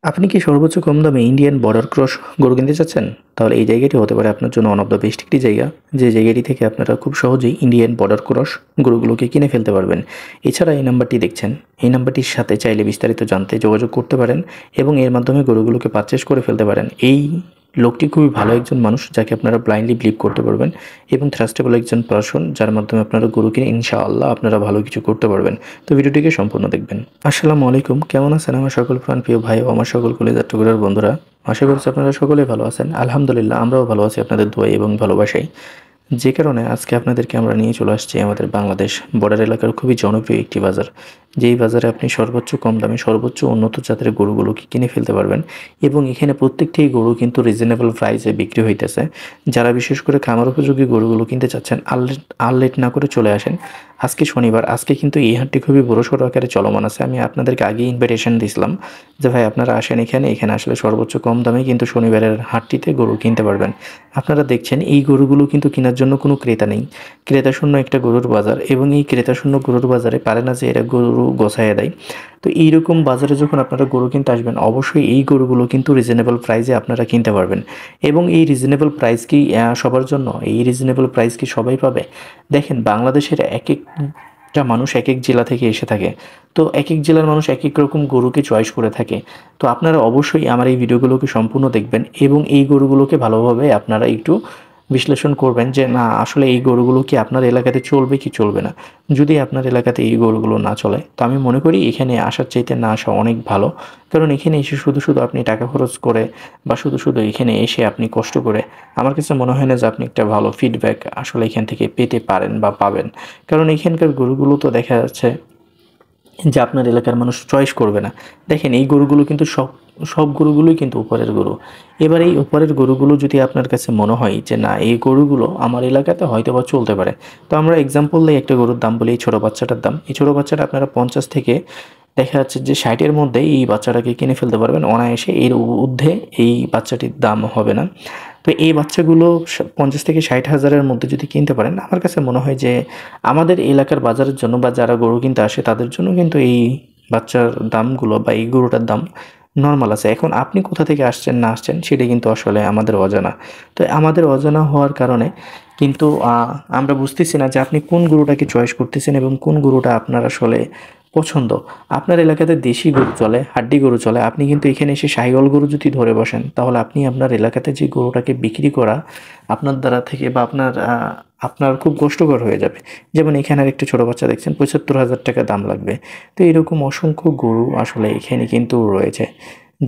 আপনি কি সর্বোচ্চ কম দামে ইন্ডিয়ান বর্ডার ক্রস গরু কিনতে চাচ্ছেন? তাহলে এই জায়গাটি হতে পারে আপনার জন্য ওয়ান অফ দ্য বেস্ট একটি জায়গা, যে জায়গাটি থেকে আপনারা খুব সহজেই ইন্ডিয়ান বর্ডার ক্রস গরুগুলোকে কিনে ফেলতে পারবেন। এছাড়া এই নাম্বারটি দেখছেন, এই নাম্বারটির সাথে চাইলে বিস্তারিত জানতে যোগাযোগ করতে পারেন এবং এর মাধ্যমে গরুগুলোকে পারচেস করে ফেলতে পারেন। এই লোকটি খুবই ভালো একজন মানুষ, যাকে আপনারা ব্লাইন্ডলি বিলিভ করতে পারবেন এবং ট্রাস্টেবল একজন পারসন, যার মাধ্যমে আপনারা গরু কিনে ইনশাআল্লাহ আপনারা ভালো কিছু করতে পারবেন। তো ভিডিওটিকে সম্পূর্ণ দেখবেন। আসসালামু আলাইকুম, কেমন আছেন আমার সকল প্রাণপ্রিয় ভাই ও আমার সকল কলিজার টুকরার বন্ধুরা? আশা করছি আপনারা সকলেই ভালো আছেন। আলহামদুলিল্লাহ, আমরাও ভালো আছি আপনাদের দোয়ায় এবং ভালোবাসায়। যে কারণে আজকে আপনাদেরকে আমরা নিয়ে চলে আসছি আমাদের বাংলাদেশ বর্ডার এলাকার খুবই জনপ্রিয় একটি বাজার, যেই বাজারে আপনি সর্বোচ্চ কম দামে সর্বোচ্চ উন্নত জাতের গরুগুলোকে কিনে ফেলতে পারবেন এবং এখানে প্রত্যেকটি গরু কিন্তু রিজনেবল প্রাইসে বিক্রি হইতেছে। যারা বিশেষ করে খামার উপযোগী গরুগুলো কিনতে চাচ্ছেন, আর লেট না করে চলে আসেন। আজকে শনিবার, আজকে কিন্তু এই হাটটি খুবই বড়সড় আকারে চলমান আছে। আমি আপনাদেরকে আগেই ইনভিটেশন দিয়েছিলাম যে ভাই আপনারা আসেন এখানে আসলে সর্বোচ্চ কম দামে কিন্তু শনিবারের হাটটিতে গরু কিনতে পারবেন। আপনারা দেখছেন এই গরুগুলো কিন্তু কেনার জন্য কোনো ক্রেতা নেই, ক্রেতাশূন্য একটা গরুর বাজার, এবং এই ক্রেতাশূন্য গরুর বাজারে পারে না যে এরা গরু গোছাইয়া দেয়। তো এইরকম বাজারে যখন আপনারা গরু কিনতে আসবেন, অবশ্যই এই গরুগুলো কিন্তু রিজনেবল প্রাইসে আপনারা কিনতে পারবেন। এবং এই রিজনেবল প্রাইস কি সবার জন্য? এই রিজনেবল প্রাইস কি সবাই পাবে? দেখেন, বাংলাদেশের এক একটা মানুষ এক এক জেলা থেকে এসে থাকে, তো এক এক জেলার মানুষ এক এক রকম গরুকে চয়েস করে থাকে। তো আপনারা অবশ্যই আমার এই ভিডিওগুলোকে সম্পূর্ণ দেখবেন এবং এই গরুগুলোকে ভালোভাবে আপনারা একটু বিশ্লেষণ করবেন যে না, আসলে এই গরুগুলো কি আপনার এলাকাতে চলবে কি চলবে না। যদি আপনার এলাকাতে এই গরুগুলো না চলে, তো আমি মনে করি এখানে আসার চাইতে না আসা অনেক ভালো। কারণ এখানে এসে শুধু শুধু আপনি টাকা খরচ করে বা শুধু শুধু এখানে এসে আপনি কষ্ট করে, আমার কাছে মনে হয় না যে আপনি একটা ভালো ফিডব্যাক আসলে এখান থেকে পেতে পারেন বা পাবেন। কারণ এখানকার গরুগুলো তো দেখা যাচ্ছে যে আপনার এলাকার মানুষ চয়েস করবে না। দেখেন, এই গরুগুলো কিন্তু সব সব গরুগুলোই কিন্তু উপরের গরু। এবার এই উপরের গরুগুলো যদি আপনার কাছে মনে হয় যে না, এই গরুগুলো আমার এলাকাতে হয়তো বা চলতে পারে, তো আমরা এক্সাম্পল দিই, একটা গরুর দাম বলি, এই ছোটো বাচ্চাটার দাম। এই ছোটো বাচ্চাটা আপনারা 50 থেকে দেখা যাচ্ছে যে 60-এর মধ্যে এই বাচ্চাটাকে কিনে ফেলতে পারবেন অনায়াসে। এর ঊর্ধ্বে এই বাচ্চাটির দাম হবে না। তো এই বাচ্চাগুলো 50 থেকে 60 হাজারের মধ্যে যদি কিনতে পারেন, আমার কাছে মনে হয় যে আমাদের এলাকার বাজারের জন্য বা যারা গরু কিনতে আসে তাদের জন্য কিন্তু এই বাচ্চার দামগুলো বা এই গরুটার দাম নর্মাল আছে। এখন আপনি কোথা থেকে আসছেন না আসছেন সেটা কিন্তু আসলে আমাদের অজানা। তো আমাদের অজানা হওয়ার কারণে কিন্তু আমরা বুঝতেছি না যে আপনি কোন গরুটাকে চয়েস করতেছেন এবং কোন গরুটা আপনার আসলে পছন্দ। আপনার এলাকাতে দেশি গরু চলে, হাড্ডি গরু চলে, আপনি কিন্তু এখানে এসে শাহিওয়াল গরু যদি ধরে বসেন, তাহলে আপনি আপনার এলাকাতে যে গরুটাকে বিক্রি করা আপনার দ্বারা থেকে বা আপনার খুব কষ্টকর হয়ে যাবে। যেমন এখানে আর একটা ছোটো বাচ্চা দেখছেন, 75,000 টাকা দাম লাগবে। তো এরকম অসংখ্য গরু আসলে এখানে কিন্তু রয়েছে,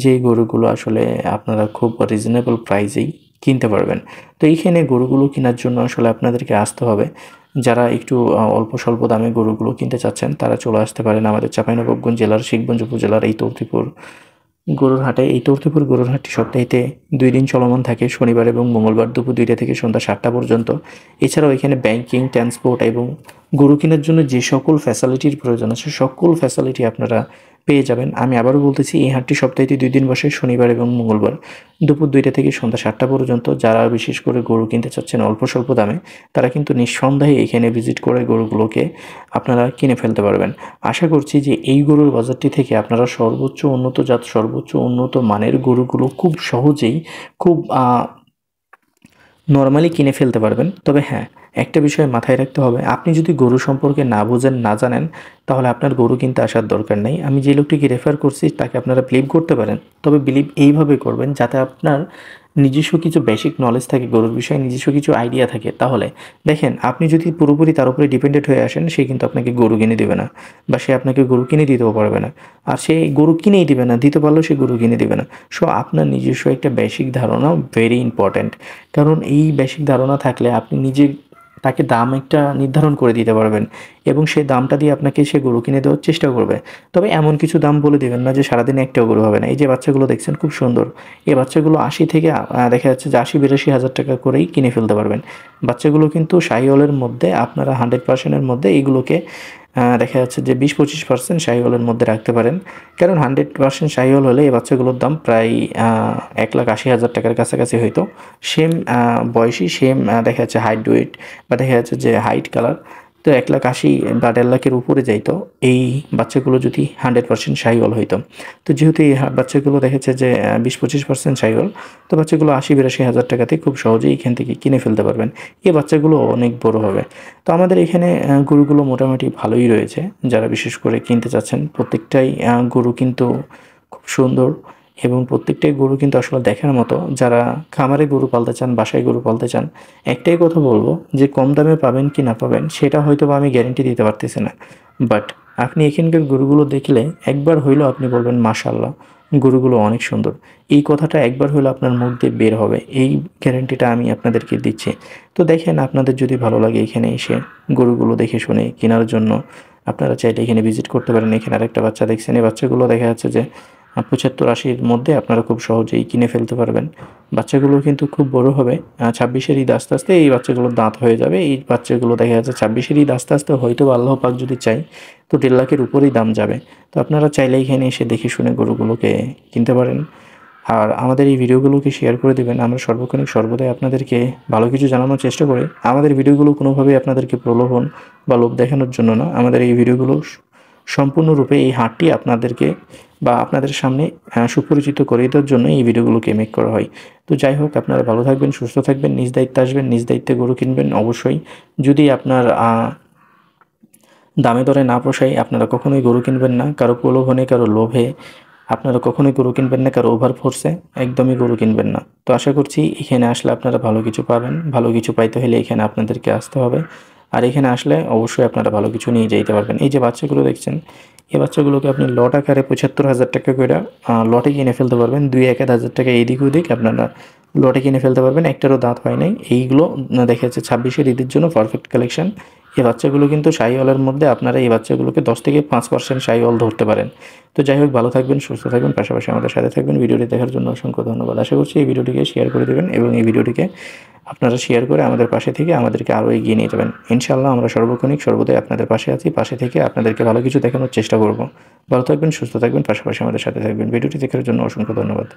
যে গরুগুলো আসলে আপনারা খুব রিজনেবল প্রাইসেই কিনতে পারবেন। তো এইখানে গরুগুলো কেনার জন্য আসলে আপনাদেরকে আসতে হবে। যারা একটু অল্প স্বল্প দামে গরুগুলো কিনতে চাচ্ছেন, তারা চলে আসতে পারেন আমাদের চাঁপাইনবাবগঞ্জ জেলার শিখগঞ্জ উপজেলার এই তৌতিপুর গরুর হাটে। এই তৌতিপুর গরুর হাটটি সপ্তাহে 2 দিন চলমান থাকে, শনিবার এবং মঙ্গলবার দুপুর 2টা থেকে সন্ধ্যা 7টা পর্যন্ত। এছাড়াও এখানে ব্যাংকিং, ট্রান্সপোর্ট এবং গরু কেনার জন্য যে সকল ফ্যাসিলিটির প্রয়োজন আছে, সকল ফ্যাসিলিটি আপনারা পেয়ে যাবেন। আমি আবারও বলতেছি, এই হাটটি সপ্তাহে 2 দিন বসে, শনিবার এবং মঙ্গলবার দুপুর 2টা থেকে সন্ধ্যা 7টা পর্যন্ত। যারা বিশেষ করে গরু কিনতে চাচ্ছেন অল্প স্বল্প দামে, তারা কিন্তু নিঃসন্দেহে এখানে ভিজিট করে গরুগুলোকে আপনারা কিনে ফেলতে পারবেন। আশা করছি যে এই গরুর বাজারটি থেকে আপনারা সর্বোচ্চ উন্নত জাত, সর্বোচ্চ উন্নত মানের গরুগুলো খুব সহজেই, খুব নরমালি কিনে ফেলতে পারবেন। তবে হ্যাঁ, একটা বিষয় মাথায় রাখতে হবে, আপনি যদি গরু সম্পর্কে না বুঝেন, না জানেন, তাহলে আপনার গরু কিনতে আসার দরকার নেই। আমি যে লোকটিকে রেফার করছি তাকে আপনারা বিলিভ করতে পারেন, তবে বিলিভ এইভাবে করবেন যাতে আপনার নিজস্ব কিছু বেসিক নলেজ থাকে গরুর বিষয়ে, নিজস্ব কিছু আইডিয়া থাকে। তাহলে দেখেন, আপনি যদি পুরোপুরি তার উপরে ডিপেন্ডেন্ট হয়ে আসেন, সে কিন্তু আপনাকে গরু কিনে দেবে না, বা সে আপনাকে গরু কিনে দিতেও পারবে না। আর সে গরু কিনেই দিবে না, দিতে পারলেও সে গরু কিনে দিবে না। সো আপনার নিজস্ব একটা বেসিক ধারণা ভেরি ইম্পর্ট্যান্ট। কারণ এই বেসিক ধারণা থাকলে আপনি নিজে তাকে দাম একটা নির্ধারণ করে দিতে পারবেন এবং সেই দামটা দিয়ে আপনাকে সে গরু কিনে দেওয়ার চেষ্টা করবে। তবে এমন কিছু দাম বলে দেবেন না যে সারাদিনে একটাও গরু হবে না। এই যে বাচ্চাগুলো দেখছেন খুব সুন্দর, এই বাচ্চাগুলো 80 থেকে দেখা যাচ্ছে যে 80-82 হাজার টাকা করেই কিনে ফেলতে পারবেন। বাচ্চাগুলো কিন্তু শাহিওয়ালের মধ্যে আপনারা 100%-এর মধ্যে এইগুলোকে দেখা যাচ্ছে যে 20-25% শাহিওয়ালের মধ্যে রাখতে পারেন। কারণ 100% শাহিওয়াল হলে এই বাচ্চাগুলোর দাম প্রায় 1,80,000 টাকার কাছাকাছি হইতো। সেম বয়সী, সেম দেখা যাচ্ছে হাইট ওয়েট বা দেখা যাচ্ছে যে হাইট কালার, তো 1,80,000 বা 1.5 লাখের উপরে যাইতো এই বাচ্চাগুলো যদি 100% শাহিওয়াল হইতো। তো যেহেতু এই বাচ্চাগুলো দেখেছে যে 20-25% শাহিওয়াল, তো বাচ্চাগুলো 80-82 হাজার টাকাতে খুব সহজেই এখান থেকে কিনে ফেলতে পারবেন। এই বাচ্চাগুলো অনেক বড় হবে। তো আমাদের এখানে গরুগুলো মোটামুটি ভালোই রয়েছে। যারা বিশেষ করে কিনতে চাচ্ছেন, প্রত্যেকটাই গরু কিন্তু খুব সুন্দর এবং প্রত্যেকটাই গরু কিন্তু আসলে দেখার মতো। যারা খামারে গরু পালতে চান, বাসায় গরু পালতে চান, একটাই কথা বলবো যে কম দামে পাবেন কি না পাবেন সেটা হয়তোবা আমি গ্যারান্টি দিতে পারতেছি না। বাট আপনি এখানকার গরুগুলো দেখলে একবার হইলেও আপনি বলবেন মাশাআল্লাহ, গরুগুলো অনেক সুন্দর। এই কথাটা একবার হইলেও আপনার মুখ দিয়ে বের হবে। এই গ্যারান্টিটা আমি আপনাদেরকে দিচ্ছি। তো দেখেন, আপনাদের যদি ভালো লাগে এখানে এসে গরুগুলো দেখে শুনে কেনার জন্য আপনারা চাইলে এখানে ভিজিট করতে পারেন। এখানে আরেকটা বাচ্চা দেখছেন, এই বাচ্চাগুলো দেখা যাচ্ছে যে 75-80-র মধ্যে আপনারা খুব সহজেই কিনে ফেলতে পারবেন। বাচ্চাগুলো কিন্তু খুব বড় হবে। 26-এর ঈদ আস্তে, আস্তে এই বাচ্চাগুলোর দাঁত হয়ে যাবে। এই বাচ্চাগুলো দেখা যাচ্ছে 26-এর ঈদ আস্তে, আস্তে হয়তো আল্লাহ পাক যদি চায় তো 1.5 লাখের উপরেই দাম যাবে। তো আপনারা চাইলে এখানে এসে দেখে শুনে গরুগুলোকে কিনতে পারেন। আর আমাদের এই ভিডিওগুলোকে শেয়ার করে দেবেন। আমরা সর্বক্ষণিক সর্বদাই আপনাদেরকে ভালো কিছু জানানোর চেষ্টা করি। আমাদের ভিডিওগুলো কোনোভাবেই আপনাদেরকে প্রলোভন বা লোভ দেখানোর জন্য না। আমাদের এই ভিডিওগুলো সম্পূর্ণরূপে এই হাটটি আপনাদেরকে বা আপনাদের সামনে সুপরিচিত করে দেওয়ার জন্য এই ভিডিওগুলোকে মেক করা হয়। তো যাই হোক, আপনারা ভালো থাকবেন, সুস্থ থাকবেন, নিজ দায়িত্বে আসবেন, নিজ দায়িত্বে গরু কিনবেন অবশ্যই। যদি আপনার দামে দরে না পোষায়, আপনারা কখনোই গরু কিনবেন না। কারো প্রলোভনে, কারো লোভে আপনারা কখনোই গরু কিনবেন না। কারো ওভার ফোর্সে একদমই গরু কিনবেন না। তো আশা করছি এখানে আসলে আপনারা ভালো কিছু পাবেন। ভালো কিছু পাইতে হলে এখানে আপনাদেরকে আসতে হবে। আর এখানে আসলে অবশ্যই আপনারা ভালো কিছু নিয়ে যাইতে পারবেন। এই যে বাচ্চাগুলো দেখছেন, এই বাচ্চাগুলোকে আপনি লট আকারে 75,000 টাকা করে লটে কিনে ফেলতে পারবেন। 2-1 হাজার টাকা এদিক ওদিক আপনারা লটে কিনে ফেলতে পারবেন। একটারও দাঁত হয় নাই। এইগুলো দেখা যাচ্ছে 26-এর ঈদের জন্য পারফেক্ট কালেকশন। এই বাচ্চাগুলো কিন্তু শাহিওয়ালের মধ্যে আপনারা এই বাচ্চাগুলোকে 10-5% শাহিওয়াল ধরতে পারেন। তো যাই হোক, ভালো থাকবেন, সুস্থ থাকবেন, পাশাপাশি আমাদের সাথে থাকবেন। ভিডিওটি দেখার জন্য অসংখ্য ধন্যবাদ। আশা করছি এই ভিডিওটিকে শেয়ার করে দেবেন এবং এই ভিডিওটিকে আপনারা শেয়ার করে আমাদের পাশে থেকে আমাদেরকে আরও এগিয়ে নিয়ে যাবেন। ইনশাআল্লাহ আমরা সর্বক্ষণিক সর্বদাই আপনাদের পাশে আছি। পাশে থেকে আপনাদেরকে ভালো কিছু দেখানোর চেষ্টা করব। ভালো থাকবেন, সুস্থ থাকবেন, পাশাপাশি আমাদের সাথে থাকবেন। ভিডিওটি দেখার জন্য অসংখ্য ধন্যবাদ।